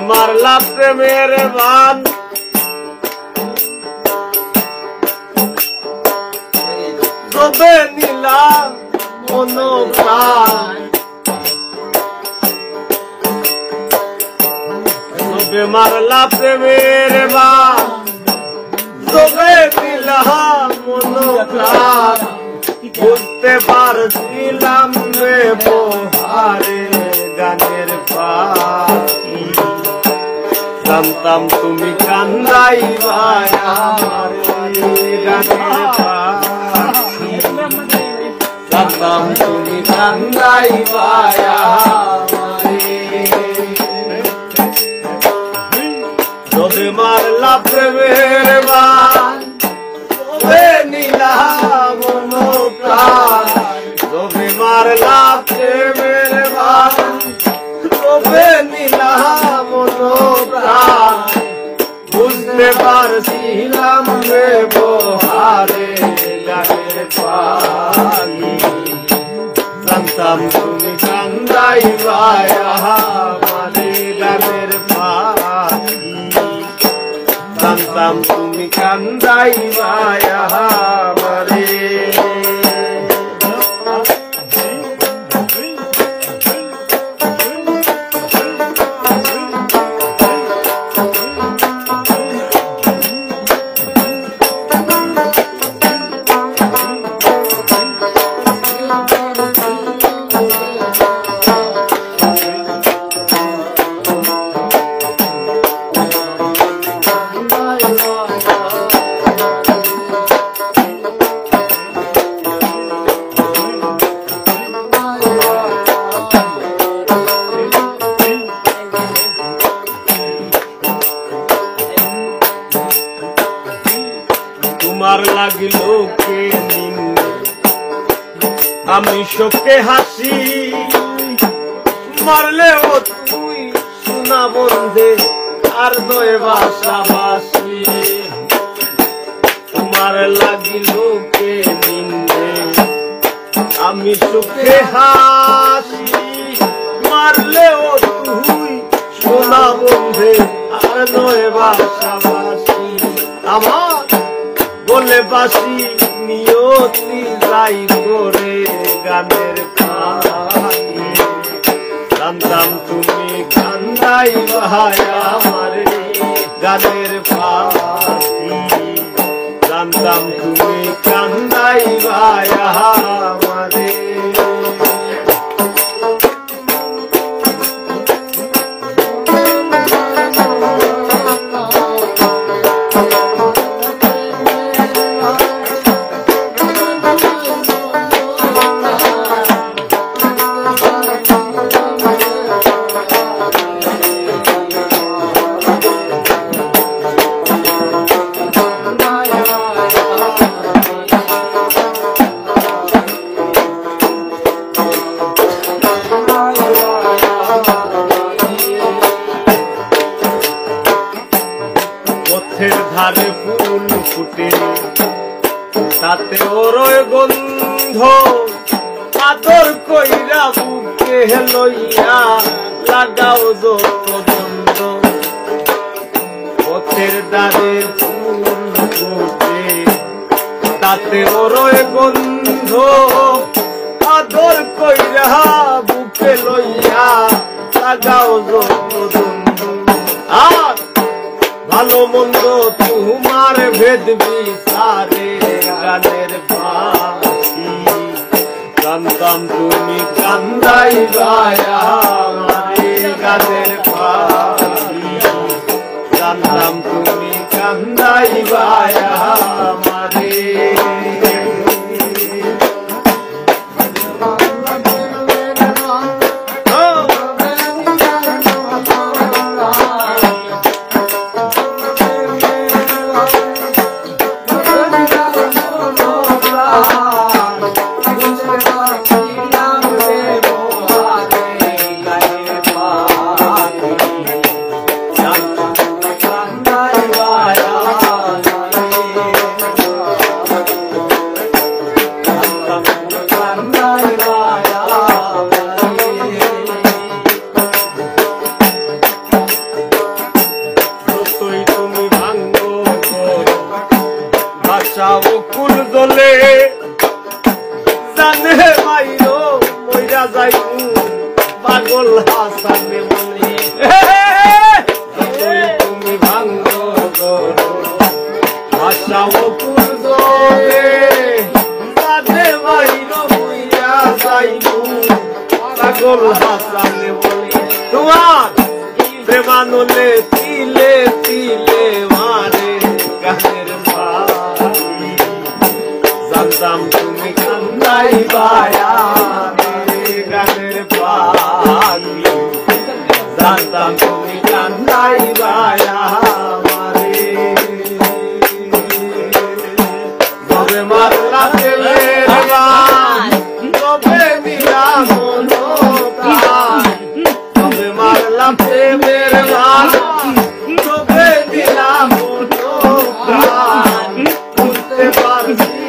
মারলা প্রেমের বান তবে নীলা মনোপ্রাণ তবে মারলা প্রেমের বান তবে নীলা মনোপ্রাণ বুঝতে পারছিলাম রে বহারে গানের পাখি জানতাম তুমি কান্দাইবা আমার গানের পাখি জানতাম তুমি কান্দাইবা তবে মারলা প্রেমের বান তবে নীলা মনোপ্রাণ তবে মারলা প্রেমের বান তবে নীলা মনোপ্রাণ বুঝতে পারছিলাম রে বহারে গানের পাখি জানতাম তুমি কান্দাইবা আমারে গানের পাখি জানতাম তুমি কান্দাইবা আমারে তোমার লাগিল কে নিন্দে আমি শোকে হাসি মারলেও তুই শোনা বন্ধে আর দয়ে বাসাবাসি তোমার লাগিল কে নিন্দে আমি শোকে হাসি মারলেও তুই শোনা বন্ধে আর দয়ে বাসাবাসি আমার বলে বাসি নিয়তি যাই করে গানের পাখি জানতাম তুমি কান্দাইবা আমারে গানের পাখি জানতাম তুমি কান্দাইবা আমারে পথের ধারে ফুল ফুটে তাতে ওরই গন্ধ আদর কইরা বুকে লইয়া লাগাও যত বন্ধ পথের ধারে ফুল ফুটে তাতে ওরই গন্ধ আদর কইরা বুকে লইয়া লাগাও যত বন্ধ আর ভালো মন্দ তোমার ভেদ বিচারে গানের পাখি জানতাম তুমি কান্দাইবা আমারে গানের পাখি জানতাম তুমি কান্দাইবা আমারে মাইরো মইরা যাইবু পাগল হাসানে বলে তুমি ভাঙ্গো আশা অপুর দোলে সাথে মাইরো মইরা যাইবু পাগল হাসানে বলে তোমার প্রেমানলে তিলে তিলে মারে গানের পাখি জানতাম তুমি কান্দাই বায়া গানের পাখি জানতাম তুমি কান্দাই বায়া মারে তবে মারলা তেলের গান তবে দিলাম তবে মারলাম প্রেমের গান তবে দিলাম বুঝতে পারছি